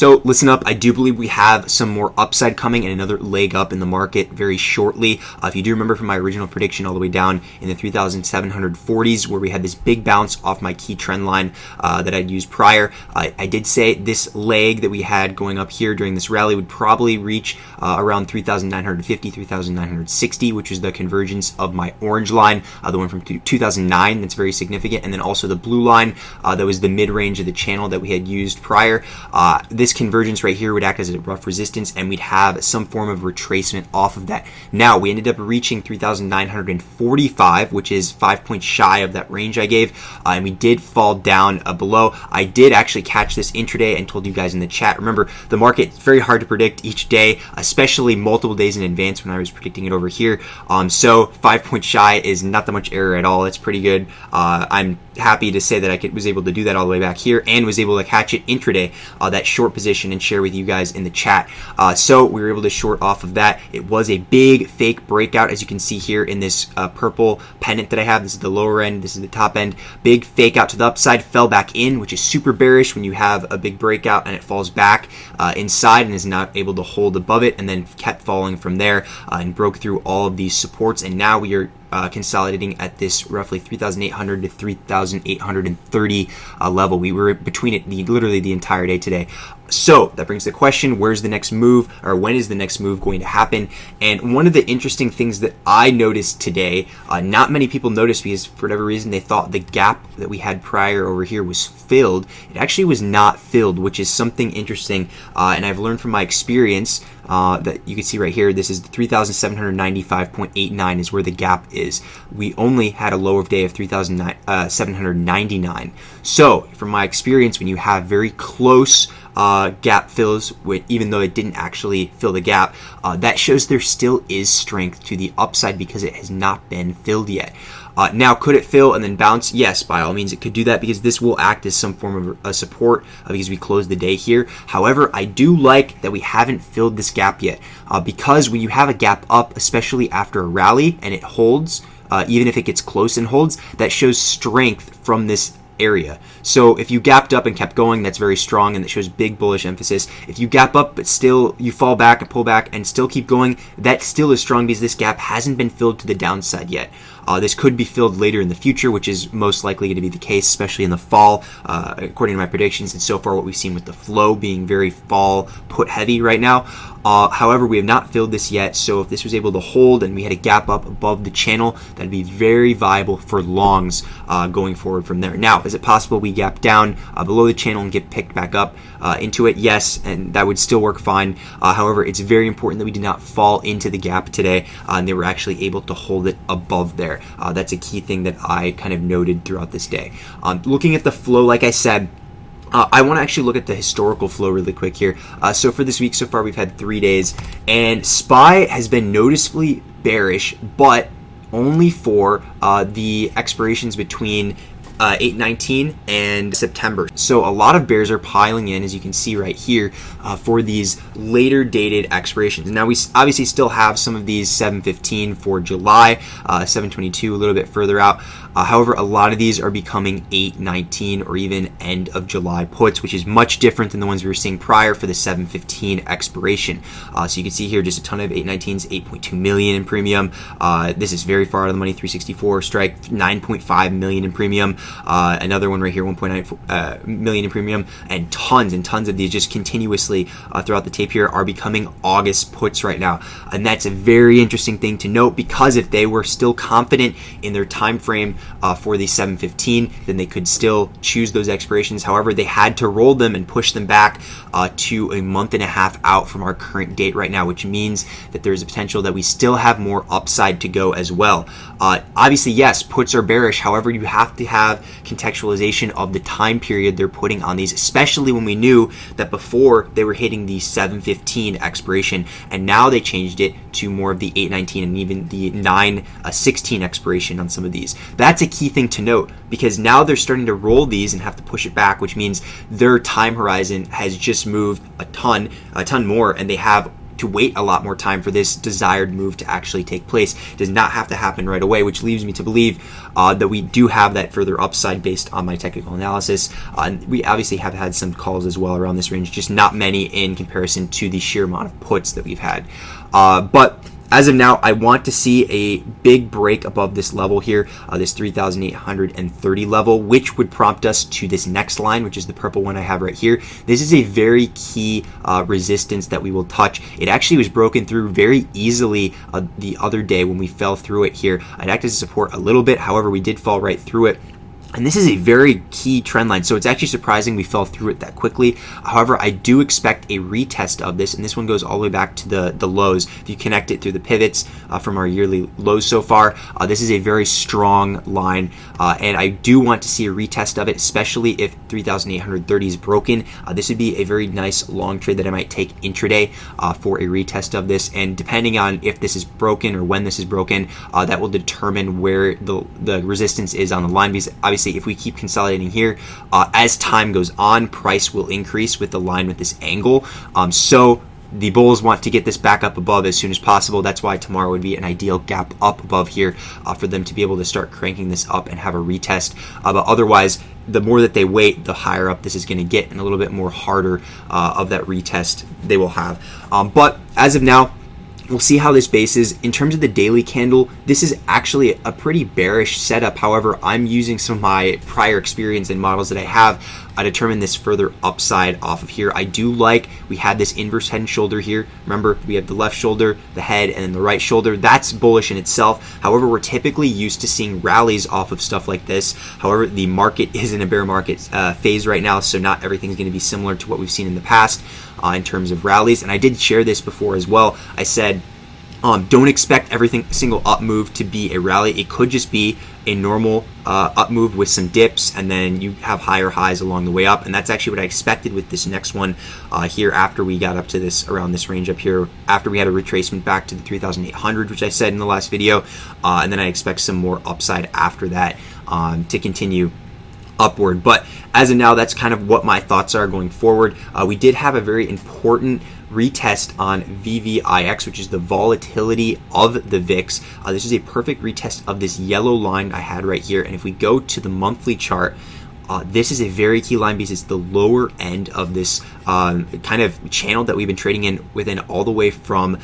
So listen up, I do believe we have some more upside coming and another leg up in the market very shortly. If you do remember from my original prediction all the way down in the 3,740s where we had this big bounce off my key trend line that I'd used prior, I did say this leg that we had going up here during this rally would probably reach around 3,950, 3,960, which is the convergence of my orange line, the one from 2009 that's very significant, and then also the blue line that was the mid-range of the channel that we had used prior. This convergence right here would act as a rough resistance, and we'd have some form of retracement off of that. Now, we ended up reaching 3,945, which is 5 points shy of that range I gave, and we did fall down below. I did actually catch this intraday and told you guys in the chat. Remember, the market is very hard to predict each day, especially multiple days in advance when I was predicting it over here. So 5 points shy is not that much error at all. It's pretty good. I'm happy to say that I was able to do that all the way back here and was able to catch it intraday, that short position, and share with you guys in the chat. So we were able to short off of that. It was a big fake breakout, as you can see here in this purple pennant that I have. This is the lower end, this is the top end. Big fake out to the upside, fell back in, which is super bearish when you have a big breakout and it falls back inside and is not able to hold above it, and then kept falling from there and broke through all of these supports, and now we are consolidating at this roughly 3,800 to 3,830 level. We were between it literally the entire day today. So that brings the question, where's the next move, or when is the next move going to happen? And one of the interesting things that I noticed today, not many people noticed because for whatever reason they thought the gap that we had prior over here was filled. It actually was not filled, which is something interesting, and I've learned from my experience that you can see right here. This is the 3,795.89 is where the gap is. We only had a low of day of 3,799. So from my experience, when you have very close gap fills, even though it didn't actually fill the gap, that shows there still is strength to the upside because it has not been filled yet. Now, could it fill and then bounce? Yes, by all means, it could do that because this will act as some form of a support because we closed the day here. However, I do like that we haven't filled this gap yet because when you have a gap up, especially after a rally and it holds, even if it gets close and holds, that shows strength from this area. So if you gapped up and kept going, that's very strong and that shows big bullish emphasis. If you gap up but still you fall back and pull back and still keep going, that still is strong because this gap hasn't been filled to the downside yet. This could be filled later in the future, which is most likely going to be the case, especially in the fall, according to my predictions. And so far what we've seen with the flow being very fall put heavy right now. However, we have not filled this yet, so if this was able to hold and we had a gap up above the channel, that'd be very viable for longs going forward from there. Now, is it possible we gap down below the channel and get picked back up into it? Yes, and that would still work fine. However, it's very important that we did not fall into the gap today, and they were actually able to hold it above there. That's a key thing that I kind of noted throughout this day. Looking at the flow, like I said, I want to actually look at the historical flow really quick here. So for this week so far, we've had 3 days, and SPY has been noticeably bearish, but only for the expirations between 8/19 and September. So a lot of bears are piling in, as you can see right here, for these later dated expirations. Now we obviously still have some of these 7/15 for July, 7/22 a little bit further out. However, a lot of these are becoming 8/19 or even end of July puts, which is much different than the ones we were seeing prior for the 7/15 expiration. So you can see here just a ton of 8/19s, 8.2 million in premium. This is very far out of the money, 364 strike, 9.5 million in premium. Another one right here, 1.9 million in premium, and tons of these just continuously throughout the tape here are becoming August puts right now. And that's a very interesting thing to note, because if they were still confident in their time frame for the 7/15, then they could still choose those expirations. However, they had to roll them and push them back to a month and a half out from our current date right now, which means that there's a potential that we still have more upside to go as well. Obviously, yes, puts are bearish. However, you have to have contextualization of the time period they're putting on these, especially when we knew that before they were hitting the 7/15 expiration, and now they changed it to more of the 8/19 and even the 9/16 expiration on some of these. That's a key thing to note, because now they're starting to roll these and have to push it back, which means their time horizon has just moved a ton more, and they have to wait a lot more time for this desired move to actually take place. It does not have to happen right away, which leads me to believe that we do have that further upside based on my technical analysis. We obviously have had some calls as well around this range, just not many in comparison to the sheer amount of puts that we've had. But as of now, I want to see a big break above this level here, this 3,830 level, which would prompt us to this next line, which is the purple one I have right here. This is a very key resistance that we will touch. It actually was broken through very easily the other day when we fell through it here. It acted as support a little bit, however, we did fall right through it. And this is a very key trend line, so it's actually surprising we fell through it that quickly. However, I do expect a retest of this, and this one goes all the way back to the lows. If you connect it through the pivots from our yearly lows so far, this is a very strong line, and I do want to see a retest of it, especially if 3,830 is broken. This would be a very nice long trade that I might take intraday for a retest of this, and depending on if this is broken or when this is broken, that will determine where the resistance is on the line, because obviously if we keep consolidating here, as time goes on, price will increase with the line with this angle. So the bulls want to get this back up above as soon as possible. That's why tomorrow would be an ideal gap up above here for them to be able to start cranking this up and have a retest. But otherwise, the more that they wait, the higher up this is going to get, and a little bit more harder of that retest they will have. But as of now, we'll see how this base is. In terms of the daily candle, this is actually a pretty bearish setup. However, I'm using some of my prior experience and models that I have determine this further upside off of here. I do like, we had this inverse head and shoulder here. Remember, we have the left shoulder, the head, and then the right shoulder. That's bullish in itself. However, we're typically used to seeing rallies off of stuff like this. However, the market is in a bear market phase right now, so not everything's going to be similar to what we've seen in the past in terms of rallies. And I did share this before as well. I said, don't expect single up move to be a rally. It could just be a normal up move with some dips, and then you have higher highs along the way up. And that's actually what I expected with this next one here after we got up to this, around this range up here, after we had a retracement back to the 3,800, which I said in the last video. And then I expect some more upside after that to continue upward. But as of now, that's kind of what my thoughts are going forward. We did have a very important retest on VVIX, which is the volatility of the VIX. This is a perfect retest of this yellow line I had right here. And if we go to the monthly chart, this is a very key line because it's the lower end of this kind of channel that we've been trading in within all the way from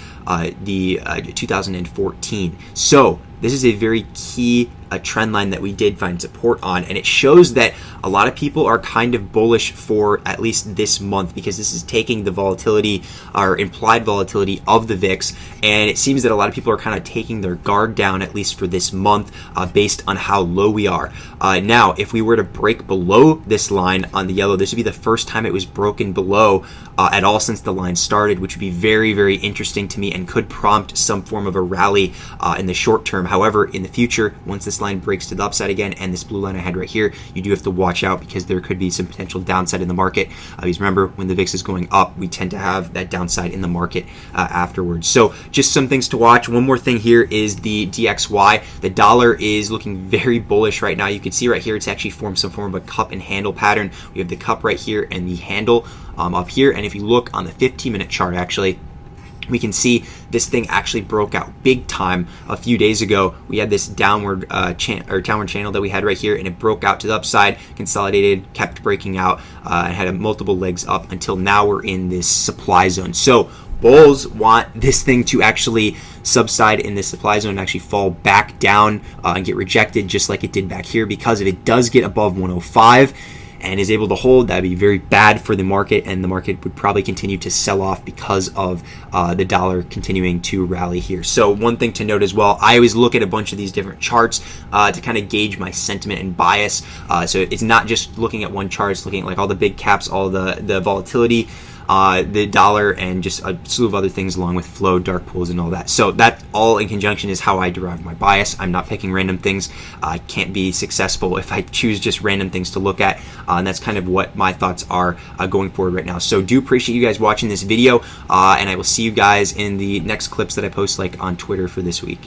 the 2014. So this is a very key trend line that we did find support on, and it shows that a lot of people are kind of bullish for at least this month, because this is taking the volatility or implied volatility of the VIX, and it seems that a lot of people are kind of taking their guard down at least for this month based on how low we are. Now, if we were to break below this line on the yellow, this would be the first time it was broken below at all since the line started, which would be very, very interesting to me and could prompt some form of a rally in the short term. However, in the future, once this line breaks to the upside again, and this blue line I had right here, you do have to watch out because there could be some potential downside in the market. Because remember, when the VIX is going up, we tend to have that downside in the market afterwards. So just some things to watch. One more thing here is the DXY. The dollar is looking very bullish right now. You can see right here, it's actually formed some form of a cup and handle pattern. We have the cup right here and the handle up here. And if you look on the 15-minute chart, actually, we can see this thing actually broke out big time a few days ago. We had this downward channel that we had right here, and it broke out to the upside, consolidated, kept breaking out, and had multiple legs up until now we're in this supply zone. So bulls want this thing to actually subside in this supply zone and actually fall back down and get rejected just like it did back here, because if it does get above 105 and is able to hold, that'd be very bad for the market, and the market would probably continue to sell off because of the dollar continuing to rally here. So one thing to note as well, I always look at a bunch of these different charts to kind of gauge my sentiment and bias. So it's not just looking at one chart, it's looking at like all the big caps, all the volatility, the dollar, and just a slew of other things along with flow, dark pools, and all that. So that all in conjunction is how I derive my bias. I'm not picking random things. I can't be successful if I choose just random things to look at, and that's kind of what my thoughts are going forward right now. So do appreciate you guys watching this video, and I will see you guys in the next clips that I post, like on Twitter, for this week.